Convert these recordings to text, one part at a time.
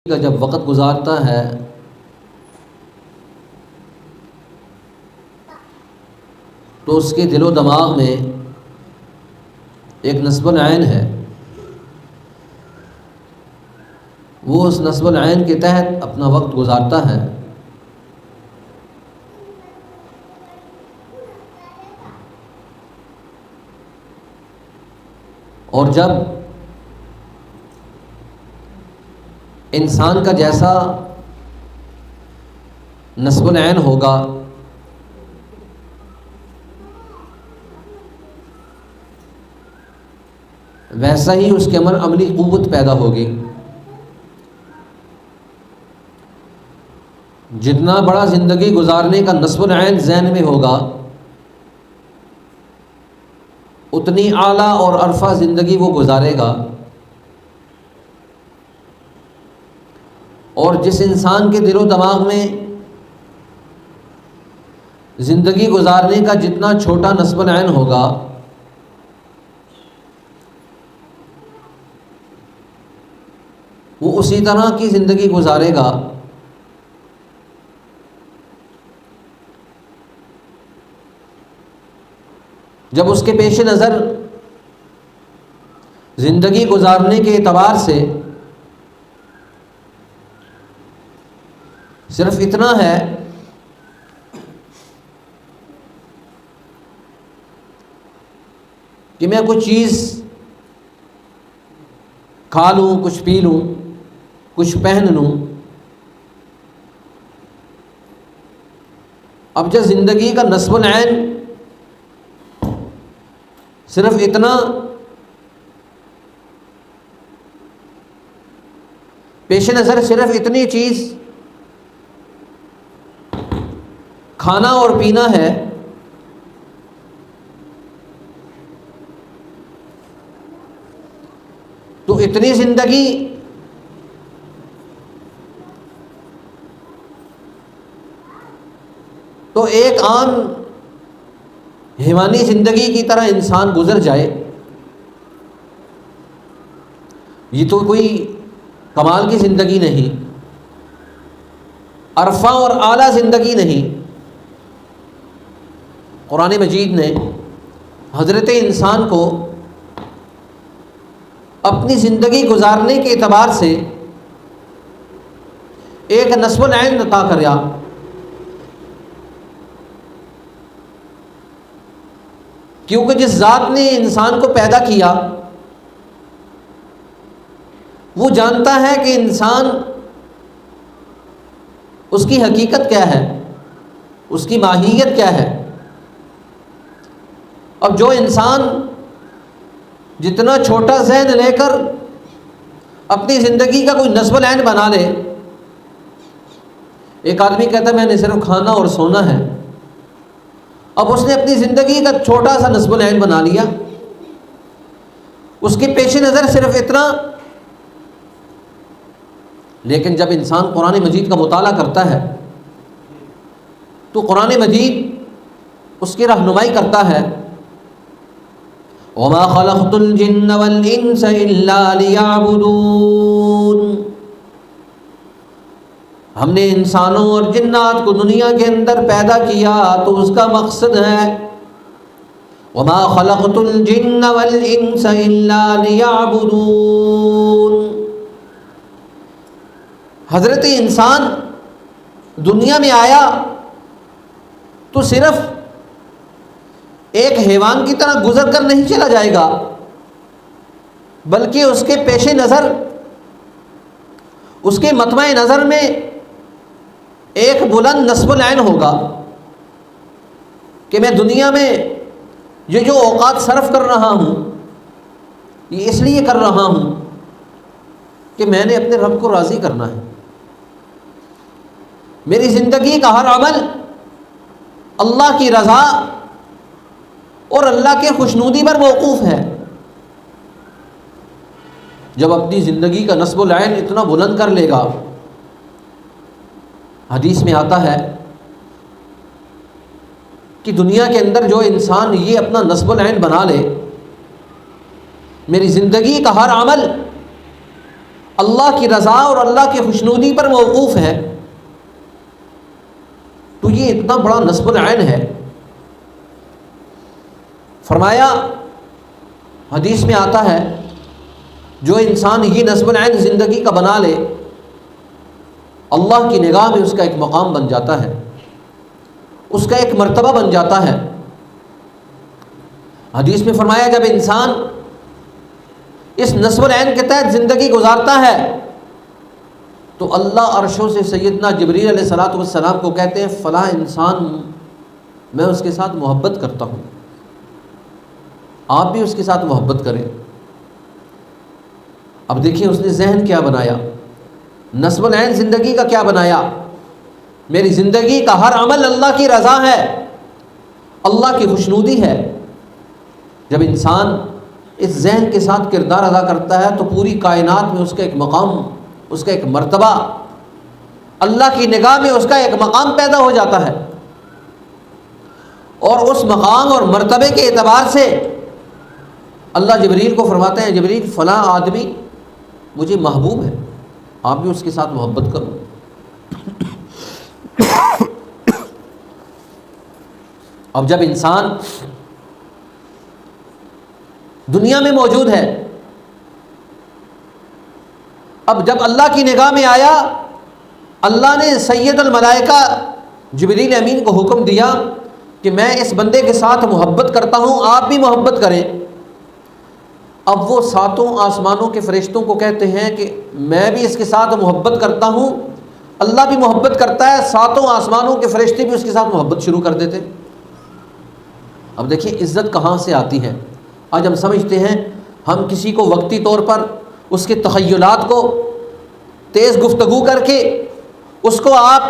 کا جب وقت گزارتا ہے تو اس کے دل و دماغ میں ایک نصب العین ہے، وہ اس نصب العین کے تحت اپنا وقت گزارتا ہے۔ اور جب انسان کا جیسا نصب العین ہوگا ویسا ہی اس کے اندر عملی قوت پیدا ہوگی۔ جتنا بڑا زندگی گزارنے کا نصب العین ذہن میں ہوگا اتنی اعلیٰ اور عرفہ زندگی وہ گزارے گا۔ اور جس انسان کے دل و دماغ میں زندگی گزارنے کا جتنا چھوٹا نصب العین ہوگا وہ اسی طرح کی زندگی گزارے گا۔ جب اس کے پیش نظر زندگی گزارنے کے اعتبار سے صرف اتنا ہے کہ میں کچھ چیز کھا لوں، کچھ پی لوں، کچھ پہن لوں، اب جب زندگی کا نصب العین صرف اتنا پیش نظر صرف اتنی چیز کھانا اور پینا ہے تو اتنی زندگی تو ایک عام حیوانی زندگی کی طرح انسان گزر جائے، یہ تو کوئی کمال کی زندگی نہیں، عرفہ اور اعلیٰ زندگی نہیں۔ قرآن مجید نے حضرت انسان کو اپنی زندگی گزارنے کے اعتبار سے ایک نصب العین عطا کریا۔ کیونکہ جس ذات نے انسان کو پیدا کیا وہ جانتا ہے کہ انسان اس کی حقیقت کیا ہے، اس کی ماہیت کیا ہے۔ اب جو انسان جتنا چھوٹا ذہن لے کر اپنی زندگی کا کوئی نصب العین بنا لے، ایک آدمی کہتا ہے میں نے صرف کھانا اور سونا ہے، اب اس نے اپنی زندگی کا چھوٹا سا نصب العین بنا لیا، اس کے پیش نظر صرف اتنا۔ لیکن جب انسان قرآن مجید کا مطالعہ کرتا ہے تو قرآن مجید اس کی رہنمائی کرتا ہے، وَمَا خَلَقْتُ الْجِنَّ وَالْإِنسَ إِلَّا لِيَعْبُدُونَ، ہم نے انسانوں اور جنات کو دنیا کے اندر پیدا کیا تو اس کا مقصد ہے وَمَا خَلَقْتُ الْجِنَّ وَالْإِنسَ إِلَّا لِيَعْبُدُونَ۔ حضرت انسان دنیا میں آیا تو صرف ایک حیوان کی طرح گزر کر نہیں چلا جائے گا، بلکہ اس کے پیش نظر، اس کے مطمع نظر میں ایک بلند نصب العین ہوگا کہ میں دنیا میں یہ جو اوقات صرف کر رہا ہوں یہ اس لیے کر رہا ہوں کہ میں نے اپنے رب کو راضی کرنا ہے، میری زندگی کا ہر عمل اللہ کی رضا اور اللہ کے خوشنودی پر موقوف ہے۔ جب اپنی زندگی کا نصب العین اتنا بلند کر لے گا، حدیث میں آتا ہے کہ دنیا کے اندر جو انسان یہ اپنا نصب العین بنا لے، میری زندگی کا ہر عمل اللہ کی رضا اور اللہ کی خوشنودی پر موقوف ہے تو یہ اتنا بڑا نصب العین ہے۔ فرمایا حدیث میں آتا ہے جو انسان یہ نصب العین زندگی کا بنا لے اللہ کی نگاہ میں اس کا ایک مقام بن جاتا ہے، اس کا ایک مرتبہ بن جاتا ہے۔ حدیث میں فرمایا جب انسان اس نصب العین کے تحت زندگی گزارتا ہے تو اللہ عرشوں سے سیدنا جبریل علیہ الصلوۃ والسلام کو کہتے ہیں فلاں انسان میں اس کے ساتھ محبت کرتا ہوں، آپ بھی اس کے ساتھ محبت کریں۔ اب دیکھیں اس نے ذہن کیا بنایا، نصب العین زندگی کا کیا بنایا، میری زندگی کا ہر عمل اللہ کی رضا ہے، اللہ کی خوشنودی ہے۔ جب انسان اس ذہن کے ساتھ کردار ادا کرتا ہے تو پوری کائنات میں اس کا ایک مقام، اس کا ایک مرتبہ، اللہ کی نگاہ میں اس کا ایک مقام پیدا ہو جاتا ہے، اور اس مقام اور مرتبے کے اعتبار سے اللہ جبریل کو فرماتے ہیں جبریل فلاں آدمی مجھے محبوب ہے، آپ بھی اس کے ساتھ محبت کرو۔ اب جب انسان دنیا میں موجود ہے، اب جب اللہ کی نگاہ میں آیا، اللہ نے سید الملائکہ جبریل امین کو حکم دیا کہ میں اس بندے کے ساتھ محبت کرتا ہوں، آپ بھی محبت کریں۔ اب وہ ساتوں آسمانوں کے فرشتوں کو کہتے ہیں کہ میں بھی اس کے ساتھ محبت کرتا ہوں، اللہ بھی محبت کرتا ہے، ساتوں آسمانوں کے فرشتے بھی اس کے ساتھ محبت شروع کر دیتے۔ اب دیکھیں عزت کہاں سے آتی ہے۔ آج ہم سمجھتے ہیں ہم کسی کو وقتی طور پر اس کے تخیلات کو تیز گفتگو کر کے اس کو آپ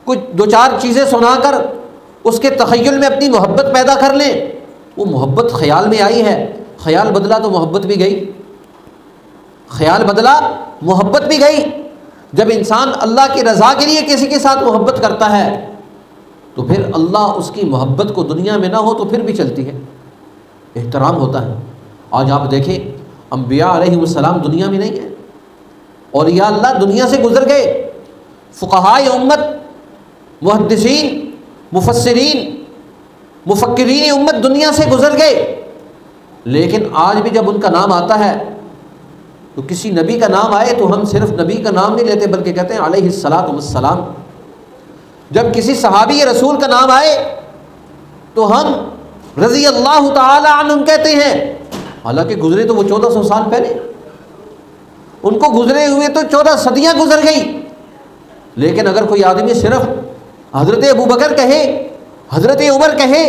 کچھ دو چار چیزیں سنا کر اس کے تخیل میں اپنی محبت پیدا کر لیں، وہ محبت خیال میں آئی ہے، خیال بدلا تو محبت بھی گئی، خیال بدلا محبت بھی گئی۔ جب انسان اللہ کی رضا کے لیے کسی کے ساتھ محبت کرتا ہے تو پھر اللہ اس کی محبت کو دنیا میں نہ ہو تو پھر بھی چلتی ہے، احترام ہوتا ہے۔ آج آپ دیکھیں انبیاء علیہ السلام دنیا میں نہیں ہیں، اولیاء اللہ دنیا سے گزر گئے، فقہائے امت، محدثین، مفسرین، مفکرین امت دنیا سے گزر گئے، لیکن آج بھی جب ان کا نام آتا ہے تو کسی نبی کا نام آئے تو ہم صرف نبی کا نام نہیں لیتے بلکہ کہتے ہیں علیہ الصلاۃ والسلام۔ جب کسی صحابی رسول کا نام آئے تو ہم رضی اللہ تعالی عنہم کہتے ہیں، حالانکہ گزرے تو وہ 1400 سال پہلے، ان کو گزرے ہوئے تو 14 صدیاں گزر گئی، لیکن اگر کوئی آدمی صرف حضرت ابوبکر کہے، حضرت عمر کہے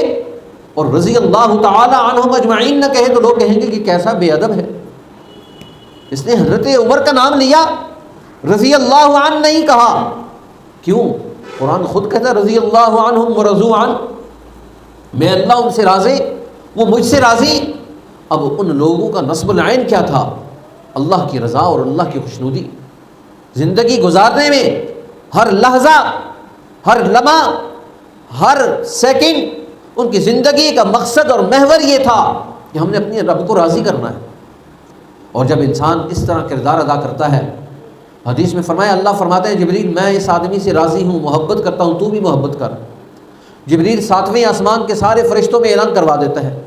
اور رضی اللہ تعالی عنہم اجمعین نہ کہے تو لوگ کہیں گے کہ کیسا بے ادب ہے، اس نے حضرت عمر کا نام لیا، رضی اللہ عنہ نہیں کہا۔ کیوں؟ قرآن خود کہتا ہے رضی اللہ عنہم ورضوا عنہ، میں اللہ ان سے راضی، وہ مجھ سے راضی۔ اب ان لوگوں کا نصب العین کیا تھا؟ اللہ کی رضا اور اللہ کی خوشنودی۔ زندگی گزارنے میں ہر لحظہ، ہر لمحہ، ہر سیکنڈ ان کی زندگی کا مقصد اور محور یہ تھا کہ ہم نے اپنے رب کو راضی کرنا ہے۔ اور جب انسان اس طرح کردار ادا کرتا ہے، حدیث میں فرمایا اللہ فرماتے ہیں جبریل میں اس آدمی سے راضی ہوں، محبت کرتا ہوں، تو بھی محبت کر۔ جبریل 7ویں آسمان کے سارے فرشتوں میں اعلان کروا دیتا ہے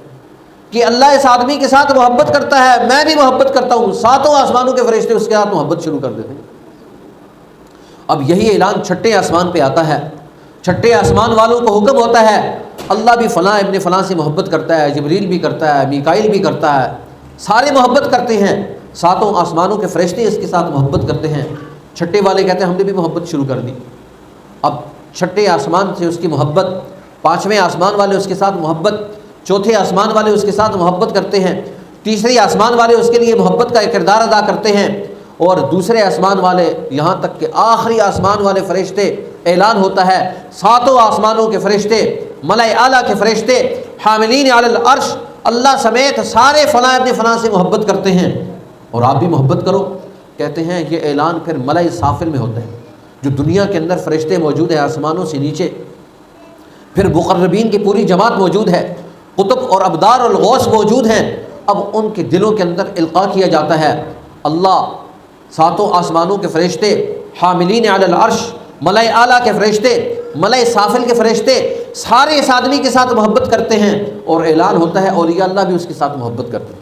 کہ اللہ اس آدمی کے ساتھ محبت کرتا ہے، میں بھی محبت کرتا ہوں، ساتوں آسمانوں کے فرشتے اس کے ساتھ محبت شروع کر دیتے ہیں۔ اب یہی اعلان چھٹے آسمان پہ آتا ہے، چھٹے آسمان والوں کو حکم ہوتا ہے اللہ بھی فلاں ابن فلاں سے محبت کرتا ہے، جبریل بھی کرتا ہے، میکائیل بھی کرتا ہے، سارے محبت کرتے ہیں، ساتوں آسمانوں کے فرشتے اس کے ساتھ محبت کرتے ہیں۔ چھٹے والے کہتے ہیں ہم نے بھی محبت شروع کر دی۔ اب چھٹے آسمان سے اس کی محبت، 5ویں آسمان والے اس کے ساتھ محبت، 4تھے آسمان والے اس کے ساتھ محبت کرتے ہیں، 3سرے آسمان والے اس کے لیے محبت کا کردار ادا کرتے ہیں، اور دوسرے آسمان والے یہاں تک کہ آخری آسمان والے فرشتے اعلان ہوتا ہے، ساتوں آسمانوں کے فرشتے، ملائے اعلیٰ کے فرشتے، حاملین علی العرش اللہ سمیت سارے فلاں ابن فلاں سے محبت کرتے ہیں، اور آپ بھی محبت کرو۔ کہتے ہیں یہ اعلان پھر ملائے سافل میں ہوتا ہے، جو دنیا کے اندر فرشتے موجود ہیں آسمانوں سے نیچے، پھر مقربین کی پوری جماعت موجود ہے، قطب اور ابدار اور غوث موجود ہیں۔ اب ان کے دلوں کے اندر القاء کیا جاتا ہے اللہ ساتوں آسمانوں کے فرشتے، حاملین علی العرش، ملائے اعلیٰ کے فرشتے، ملائے سافل کے فرشتے، سارے اس آدمی کے ساتھ محبت کرتے ہیں، اور اعلان ہوتا ہے اولیاء اللہ بھی اس کے ساتھ محبت کرتے ہیں،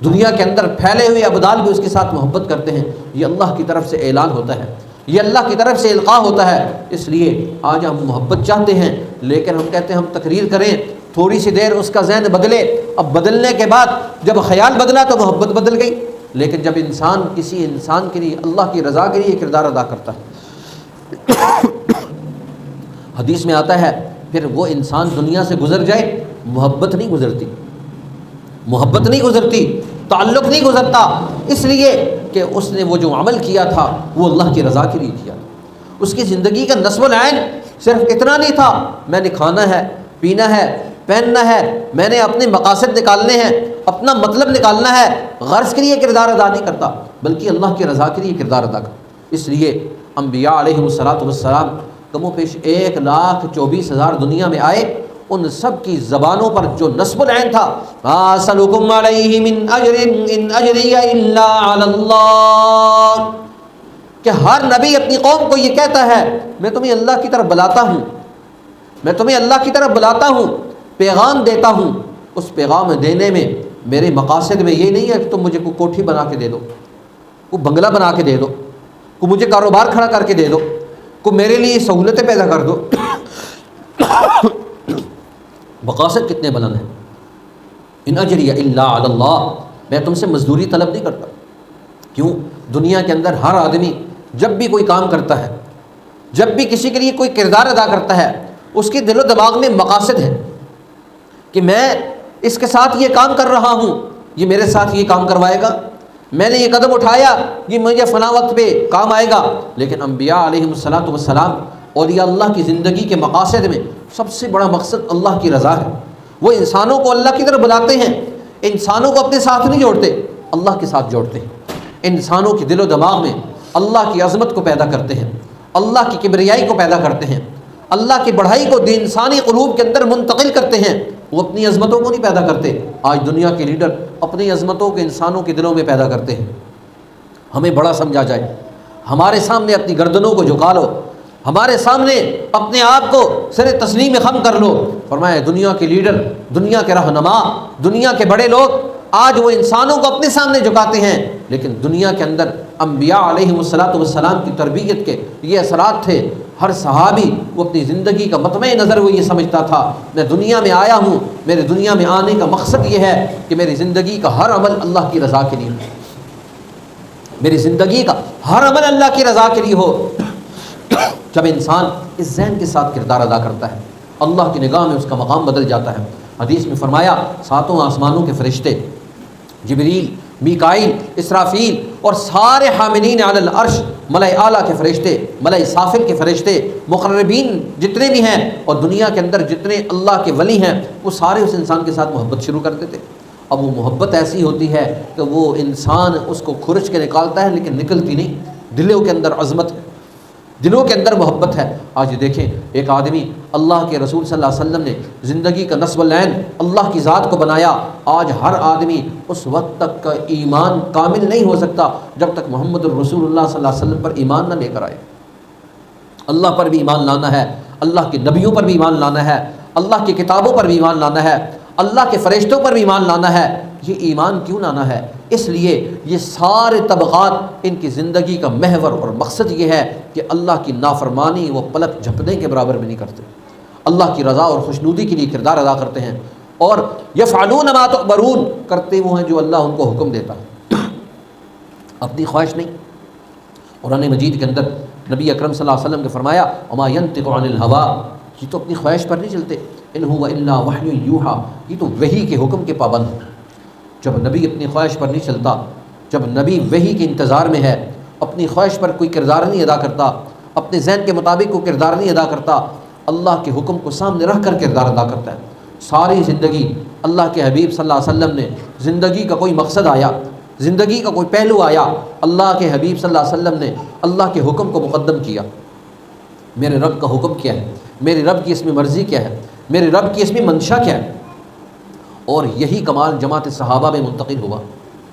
دنیا کے اندر پھیلے ہوئے ابدال بھی اس کے ساتھ محبت کرتے ہیں۔ یہ اللہ کی طرف سے اعلان ہوتا ہے، یہ اللہ کی طرف سے القاء ہوتا ہے۔ اس لیے آج ہم محبت چاہتے ہیں، لیکن ہم کہتے ہیں ہم تقریر کریں، تھوڑی سی دیر اس کا ذہن بدلے، اب بدلنے کے بعد جب خیال بدلا تو محبت بدل گئی۔ لیکن جب انسان کسی انسان کے لیے، اللہ کی رضا کے لیے کردار ادا کرتا ہے، حدیث میں آتا ہے پھر وہ انسان دنیا سے گزر جائے، محبت نہیں گزرتی، محبت نہیں گزرتی، تعلق نہیں گزرتا، اس لیے کہ اس نے وہ جو عمل کیا تھا وہ اللہ کی رضا کے لیے کیا۔ اس کی زندگی کا نصب العین صرف اتنا نہیں تھا میں نے کھانا ہے، پینا ہے، پہننا ہے، میں نے اپنے مقاصد نکالنے ہیں، اپنا مطلب نکالنا ہے، غرض کے لیے کردار ادا نہیں کرتا، بلکہ اللہ کی رضا کے لیے کردار ادا کرتا۔ اس لیے انبیاء علیہم السلام کم و بیش 1,24,000 دنیا میں آئے، ان سب کی زبانوں پر جو نصب العین تھا، ما اسألکم علیہ من اجر ان اجری الا علی اللہ، کہ ہر نبی اپنی قوم کو یہ کہتا ہے میں تمہیں اللہ کی طرف بلاتا ہوں، میں تمہیں اللہ کی طرف بلاتا ہوں، پیغام دیتا ہوں، اس پیغام دینے میں میرے مقاصد میں یہ نہیں ہے کہ تم مجھے کوئی کوٹھی بنا کے دے دو، کوئی بنگلہ بنا کے دے دو، کوئی مجھے کاروبار کھڑا کر کے دے دو، کوئی میرے لیے سہولتیں پیدا کر دو۔ مقاصد کتنے بلند ہیں، ان اجری الا علی اللہ، میں تم سے مزدوری طلب نہیں کرتا۔ کیوں؟ دنیا کے اندر ہر آدمی جب بھی کوئی کام کرتا ہے، جب بھی کسی کے لیے کوئی کردار ادا کرتا ہے، اس کے دل و دماغ میں مقاصد ہے کہ میں اس کے ساتھ یہ کام کر رہا ہوں، یہ میرے ساتھ یہ کام کروائے گا، میں نے یہ قدم اٹھایا یہ مجھے فلاں وقت پہ کام آئے گا۔ لیکن انبیاء علیہم السلام، اولیاء اللہ کی زندگی کے مقاصد میں سب سے بڑا مقصد اللہ کی رضا ہے۔ وہ انسانوں کو اللہ کی طرف بلاتے ہیں، انسانوں کو اپنے ساتھ نہیں جوڑتے، اللہ کے ساتھ جوڑتے ہیں، انسانوں کے دل و دماغ میں اللہ کی عظمت کو پیدا کرتے ہیں، اللہ کی کبریائی کو پیدا کرتے ہیں، اللہ کی بڑھائی کو انسانی قلوب کے اندر منتقل کرتے ہیں، وہ اپنی عظمتوں کو نہیں پیدا کرتے۔ آج دنیا کے لیڈر اپنی عظمتوں کو انسانوں کے دلوں میں پیدا کرتے ہیں۔ ہمیں بڑا سمجھا جائے، ہمارے سامنے اپنی گردنوں کو جھکا لو، ہمارے سامنے اپنے آپ کو سر تسلیم خم کر لو۔ فرمایا دنیا کے لیڈر، دنیا کے رہنما، دنیا کے بڑے لوگ آج وہ انسانوں کو اپنے سامنے جھکاتے ہیں، لیکن دنیا کے اندر انبیاء علیہم السلام کی تربیت کے یہ اثرات تھے۔ ہر صحابی وہ اپنی زندگی کا مطمع نظر وہ یہ سمجھتا تھا میں دنیا میں آیا ہوں، میرے دنیا میں آنے کا مقصد یہ ہے کہ میری زندگی کا ہر عمل اللہ کی رضا کے لیے، میری زندگی کا ہر عمل اللہ کی رضا کے لیے ہو۔ جب انسان اس ذہن کے ساتھ کردار ادا کرتا ہے، اللہ کی نگاہ میں اس کا مقام بدل جاتا ہے۔ حدیث میں فرمایا ساتوں آسمانوں کے فرشتے، جبریل، میکائیل، اسرافیل اور سارے حاملین علی العرش، ملائے اعلیٰ کے فرشتے، ملائے سافل کے فرشتے، مقربین جتنے بھی ہیں اور دنیا کے اندر جتنے اللہ کے ولی ہیں، وہ سارے اس انسان کے ساتھ محبت شروع کر دیتے۔ اب وہ محبت ایسی ہوتی ہے کہ وہ انسان اس کو کھرچ کے نکالتا ہے لیکن نکلتی نہیں، دلوں کے اندر عظمت ہے، دلوں کے اندر محبت ہے۔ آج دیکھیں ایک آدمی، اللہ کے رسول صلی اللہ علیہ وسلم نے زندگی کا نصب العین اللہ کی ذات کو بنایا۔ آج ہر آدمی اس وقت تک کا ایمان کامل نہیں ہو سکتا جب تک محمد الرسول اللہ صلی اللہ علیہ وسلم پر ایمان نہ لے کر آئے۔ اللہ پر بھی ایمان لانا ہے، اللہ کے نبیوں پر بھی ایمان لانا ہے، اللہ کی کتابوں پر بھی ایمان لانا ہے، اللہ کے فرشتوں پر بھی ایمان لانا ہے۔ یہ ایمان کیوں لانا ہے؟ اس لیے یہ سارے طبقات ان کی زندگی کا محور اور مقصد یہ ہے کہ اللہ کی نافرمانی وہ پلک جھپنے کے برابر بھی نہیں کرتے، اللہ کی رضا اور خوشنودی کے لیے کردار ادا کرتے ہیں، اور یفعلون ما تؤمرون، کرتے وہ ہیں جو اللہ ان کو حکم دیتا ہے، اپنی خواہش نہیں۔ قرآن مجید کے اندر نبی اکرم صلی اللہ علیہ وسلم نے فرمایا وما ينطق عن الهوى، یہ تو اپنی خواہش پر نہیں چلتے، ان هو الا وحی یوحى، یہ تو وحی کے حکم کے پابند ہیں۔ جب نبی اپنی خواہش پر نہیں چلتا، جب نبی وحی کے انتظار میں ہے، اپنی خواہش پر کوئی کردار نہیں ادا کرتا، اپنے ذہن کے مطابق کوئی کردار نہیں ادا کرتا، اللہ کے حکم کو سامنے رکھ کر کردار ادا کرتا ہے۔ ساری زندگی اللہ کے حبیب صلی اللہ علیہ وسلم نے زندگی کا کوئی مقصد آیا، زندگی کا کوئی پہلو آیا، اللہ کے حبیب صلی اللہ علیہ وسلم نے اللہ کے حکم کو مقدم کیا۔ میرے رب کا حکم کیا ہے، میرے رب کی اس میں مرضی کیا ہے، میرے رب کی اس میں منشا کیا ہے، اور یہی کمال جماعت صحابہ میں منتقل ہوا۔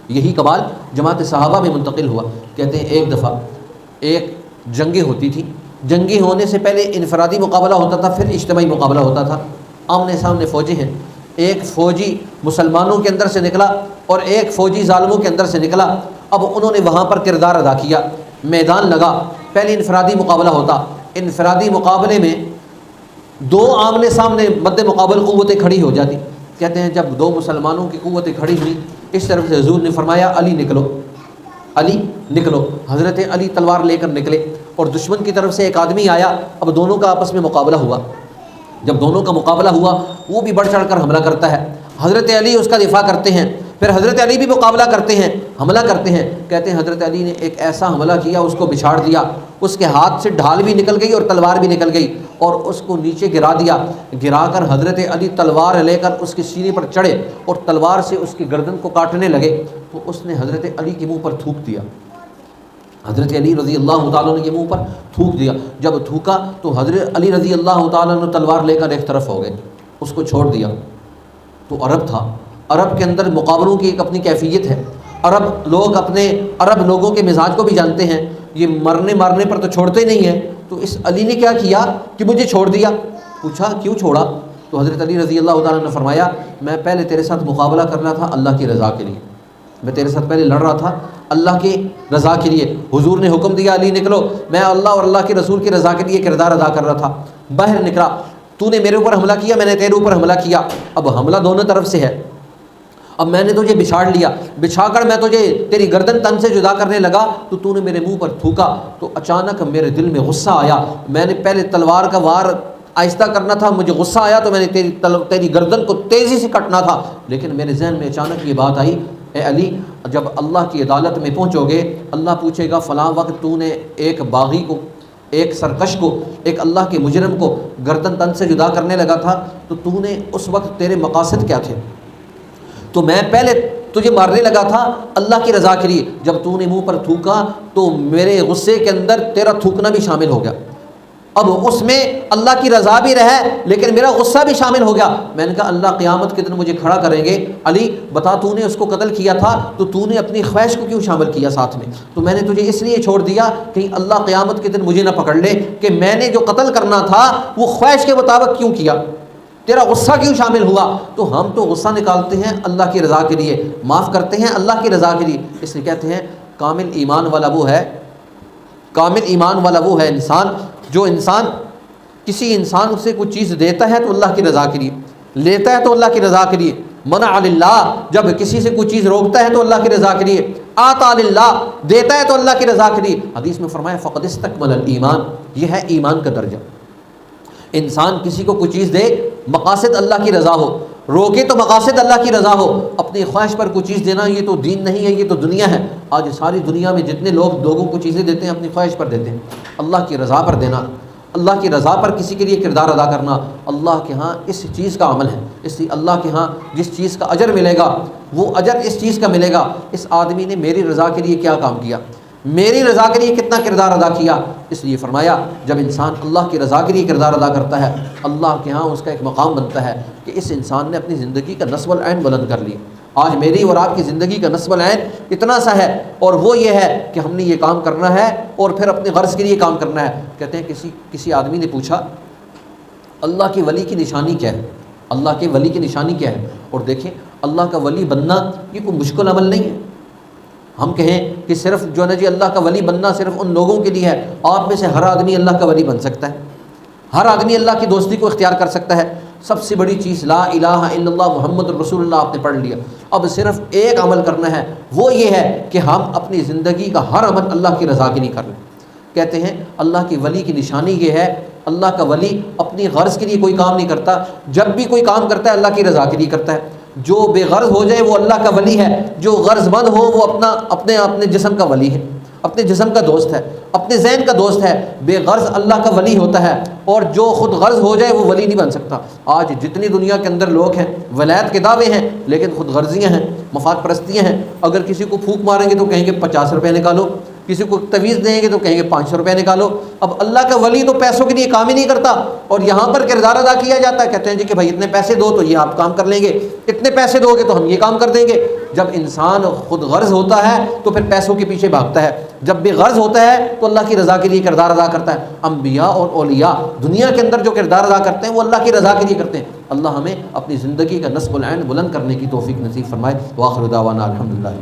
یہی کمال جماعت صحابہ میں منتقل ہوا۔ کہتے ہیں ایک دفعہ ایک جنگیں ہوتی تھیں، جنگیں ہونے سے پہلے انفرادی مقابلہ ہوتا تھا، پھر اجتماعی مقابلہ ہوتا تھا۔ آمنے سامنے فوجیں ہیں، ایک فوجی مسلمانوں کے اندر سے نکلا اور ایک فوجی ظالموں کے اندر سے نکلا۔ اب انہوں نے وہاں پر کردار ادا کیا، میدان لگا۔ پہلے انفرادی مقابلہ ہوتا، انفرادی مقابلے میں دو آمنے سامنے مد مقابل قوتیں کھڑی ہو جاتی۔ کہتے ہیں جب دو مسلمانوں کی قوتیں کھڑی ہوئی، اس طرف سے حضور نے فرمایا علی نکلو، علی نکلو۔ حضرت علی تلوار لے کر نکلے اور دشمن کی طرف سے ایک آدمی آیا۔ اب دونوں کا آپس میں مقابلہ ہوا۔ جب دونوں کا مقابلہ ہوا، وہ بھی بڑھ چڑھ کر حملہ کرتا ہے، حضرت علی اس کا دفاع کرتے ہیں، پھر حضرت علی بھی مقابلہ کرتے ہیں، حملہ کرتے ہیں۔ کہتے ہیں حضرت علی نے ایک ایسا حملہ کیا، اس کو بچھاڑ دیا، اس کے ہاتھ سے ڈھال بھی نکل گئی اور تلوار بھی نکل گئی اور اس کو نیچے گرا دیا۔ گرا کر حضرت علی تلوار لے کر اس کے سینے پر چڑھے اور تلوار سے اس کی گردن کو کاٹنے لگے، تو اس نے حضرت علی کے منہ پر تھوک دیا۔ حضرت علی رضی اللہ تعالیٰ عنہ کے منہ پر تھوک دیا۔ جب تھوکا تو حضرت علی رضی اللہ تعالیٰ عنہ تلوار لے کر ایک طرف ہو گئے، اس کو چھوڑ دیا۔ تو عرب تھا، عرب کے اندر مقابلوں کی ایک اپنی کیفیت ہے۔ عرب لوگوں کے مزاج کو بھی جانتے ہیں، یہ مرنے پر تو چھوڑتے نہیں ہیں۔ تو اس علی نے کیا کیا کہ مجھے چھوڑ دیا۔ پوچھا کیوں چھوڑا؟ تو حضرت علی رضی اللہ تعالیٰ نے فرمایا میں پہلے تیرے ساتھ مقابلہ کرنا تھا اللہ کی رضا کے لیے، میں تیرے ساتھ پہلے لڑ رہا تھا اللہ کی رضا کے لیے۔ حضور نے حکم دیا علی نکلو، میں اللہ اور اللہ کے رسول کی رضا کے لیے کردار ادا کر رہا تھا، باہر نکلا۔ تو نے میرے اوپر حملہ کیا، میں نے تیرے اوپر حملہ کیا، اب حملہ دونوں طرف سے ہے۔ اب میں نے تجھے بچھاڑ لیا، بچھا کر میں تجھے تیری گردن تن سے جدا کرنے لگا تو نے میرے منہ پر تھوکا، تو اچانک میرے دل میں غصہ آیا۔ میں نے پہلے تلوار کا وار آہستہ کرنا تھا، مجھے غصہ آیا تو میں نے تیری گردن کو تیزی سے کٹنا تھا، لیکن میرے ذہن میں اچانک یہ بات آئی، اے علی جب اللہ کی عدالت میں پہنچو گے، اللہ پوچھے گا فلاں وقت تو نے ایک باغی کو، ایک سرکش کو، ایک اللہ کے مجرم کو گردن تن سے جدا کرنے لگا تھا، تو نے اس وقت تیرے مقاصد کیا تھے؟ تو میں پہلے تجھے مارنے لگا تھا اللہ کی رضا کے لیے، جب تو نے منہ پر تھوکا تو میرے غصے کے اندر تیرا تھوکنا بھی شامل ہو گیا، اب اس میں اللہ کی رضا بھی رہے لیکن میرا غصہ بھی شامل ہو گیا۔ میں نے کہا اللہ قیامت کے دن مجھے کھڑا کریں گے، علی بتا تو نے اس کو قتل کیا تھا تو نے اپنی خواہش کو کیوں شامل کیا ساتھ میں؟ تو میں نے تجھے اس لیے چھوڑ دیا کہ اللہ قیامت کے دن مجھے نہ پکڑ لے کہ میں نے جو قتل کرنا تھا وہ خواہش کے مطابق کیوں کیا، تیرا غصہ کیوں شامل ہوا؟ تو ہم تو غصہ نکالتے ہیں اللہ کی رضا کے لیے، معاف کرتے ہیں اللہ کی رضا کے لیے۔ اس لیے کہتے ہیں کامل ایمان والا وہ ہے انسان، جو انسان کسی انسان سے کوئی چیز دیتا ہے تو اللہ کی رضا کے لیے، لیتا ہے تو اللہ کی رضا کے لیے، منع للہ جب کسی سے کوئی چیز روکتا ہے تو اللہ کی رضا کے لیے، آتا للہ دیتا ہے تو اللہ کی رضا کے لیے۔ حدیث میں فرمایا فقد استکمل الایمان، یہ ہے ایمان کا درجہ۔ انسان کسی کو کوئی چیز دے، مقاصد اللہ کی رضا ہو، روکے تو مقاصد اللہ کی رضا ہو۔ اپنی خواہش پر کوئی چیز دینا یہ تو دین نہیں ہے، یہ تو دنیا ہے۔ آج ساری دنیا میں جتنے لوگوں کو چیزیں دیتے ہیں اپنی خواہش پر دیتے ہیں، اللہ کی رضا پر دینا، اللہ کی رضا پر کسی کے لیے کردار ادا کرنا اللہ کے ہاں اس چیز کا عمل ہے۔ اس لیے اللہ کے ہاں جس چیز کا اجر ملے گا وہ اجر اس چیز کا ملے گا، اس آدمی نے میری رضا کے لیے کیا کام کیا، میری رضا کے لیے کتنا کردار ادا کیا۔ اس لیے فرمایا جب انسان اللہ کی رضا کے لیے کردار ادا کرتا ہے اللہ کے ہاں اس کا ایک مقام بنتا ہے کہ اس انسان نے اپنی زندگی کا نصب العین بلند کر لیا۔ آج میری اور آپ کی زندگی کا نصب العین اتنا سا ہے اور وہ یہ ہے کہ ہم نے یہ کام کرنا ہے اور پھر اپنے غرض کے لیے کام کرنا ہے۔ کہتے ہیں کسی آدمی نے پوچھا اللہ کے ولی کی نشانی کیا ہے، اللہ کے ولی کی نشانی کیا ہے؟ اور دیکھیں اللہ کا ولی بننا یہ کوئی مشکل عمل نہیں ہے۔ ہم کہیں کہ صرف جو ہے نا جی اللہ کا ولی بننا صرف ان لوگوں کے لیے ہے، آپ میں سے ہر آدمی اللہ کا ولی بن سکتا ہے، ہر آدمی اللہ کی دوستی کو اختیار کر سکتا ہے۔ سب سے بڑی چیز لا الہ الا اللہ محمد رسول اللہ آپ نے پڑھ لیا، اب صرف ایک عمل کرنا ہے، وہ یہ ہے کہ ہم اپنی زندگی کا ہر عمل اللہ کی رضا کے لیے کر لیں۔ کہتے ہیں اللہ کی ولی کی نشانی یہ ہے، اللہ کا ولی اپنی غرض کے لیے کوئی کام نہیں کرتا، جب بھی کوئی کام کرتا ہے اللہ کی رضا کے لیے کرتا ہے۔ جو بے غرض ہو جائے وہ اللہ کا ولی ہے، جو غرض مند ہو وہ اپنے جسم کا ولی ہے، اپنے جسم کا دوست ہے، اپنے ذہن کا دوست ہے۔ بے غرض اللہ کا ولی ہوتا ہے اور جو خود غرض ہو جائے وہ ولی نہیں بن سکتا۔ آج جتنی دنیا کے اندر لوگ ہیں ولایت کے دعوے ہیں لیکن خود غرضیاں ہیں، مفاد پرستیاں ہیں۔ اگر کسی کو پھونک ماریں گے تو کہیں گے 50 روپے نکالو، کسی کو تویز دیں گے تو کہیں گے 500 روپے نکالو۔ اب اللہ کا ولی تو پیسوں کے لیے کام ہی نہیں کرتا، اور یہاں پر کردار ادا کیا جاتا ہے، کہتے ہیں جی کہ بھائی اتنے پیسے دو تو یہ آپ کام کر لیں گے، اتنے پیسے دو گے تو ہم یہ کام کر دیں گے۔ جب انسان خود غرض ہوتا ہے تو پھر پیسوں کے پیچھے بھاگتا ہے، جب بے غرض ہوتا ہے تو اللہ کی رضا کے لیے کردار ادا کرتا ہے۔ انبیاء اور اولیاء دنیا کے اندر جو کردار ادا کرتے ہیں وہ اللہ کی رضا کے لیے کرتے ہیں۔ اللہ ہمیں اپنی زندگی کا نصب العین بلند کرنے کی توفیق نصیب فرمائے۔ وآخر دعوانا الحمدللہ۔